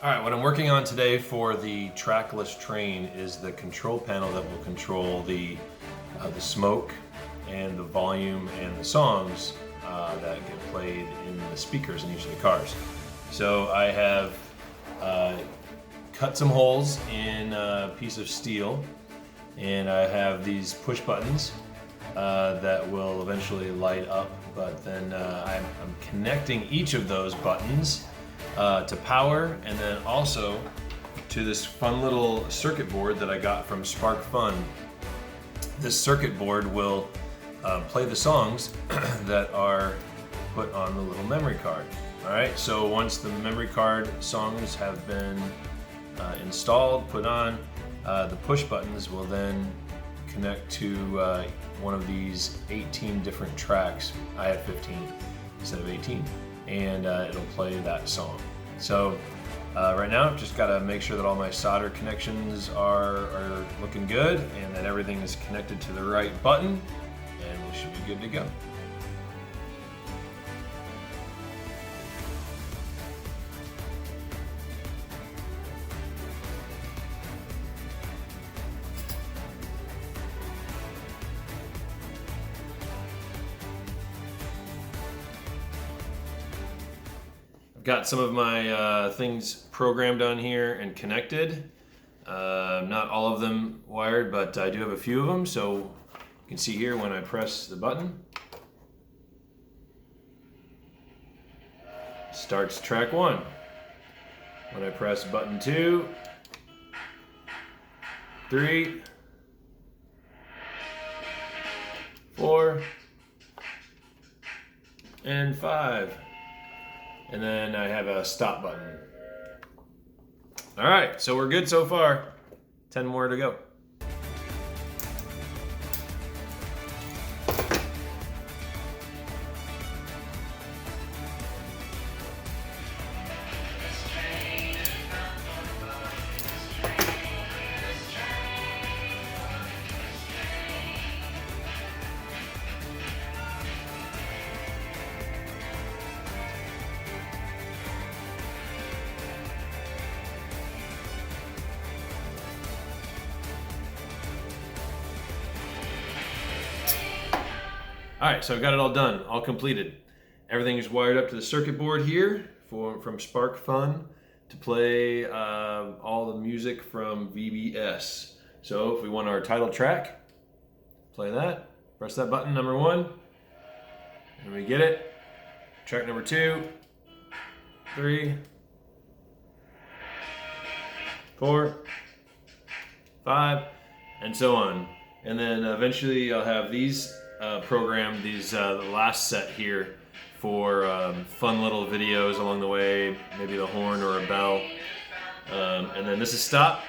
All right, what I'm working on today for the trackless train is the control panel that will control the smoke and the volume and the songs that get played in the speakers in each of the cars. So I have cut some holes in a piece of steel, and I have these push buttons that will eventually light up, but then I'm connecting each of those buttons to power, and then also to this fun little circuit board that I got from Spark Fun. This circuit board will play the songs that are put on the little memory card. All right, so once the memory card songs have been installed, put on, the push buttons will then connect to one of these 18 different tracks. I have 15 instead of 18, and it'll play that song. So right now I've just got to make sure that all my solder connections are looking good and that everything is connected to the right button, and we should be good to go. Got some of my things programmed on here and connected. Not all of them wired, but I do have a few of them. So you can see here when I press the button, starts track 1. When I press button 2, 3, 4, and 5. And then I have a stop button. All right, so we're good so far. 10 more to go. All right, so I've got it all done, all completed. Everything is wired up to the circuit board here from Spark Fun to play all the music from VBS. So if we want our title track, play that, press that button, number 1, and we get it. Track number 2, 3, 4, 5, and so on. And then eventually I'll have these programmed, the last set here for fun little videos along the way, maybe the horn or a bell. And then this is stop.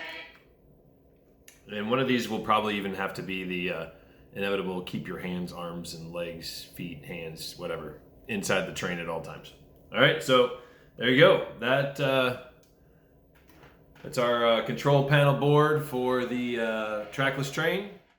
And one of these will probably even have to be the inevitable keep your hands, arms, and legs, feet, hands, whatever, inside the train at all times. All right, so there you go. That's our control panel board for the trackless train.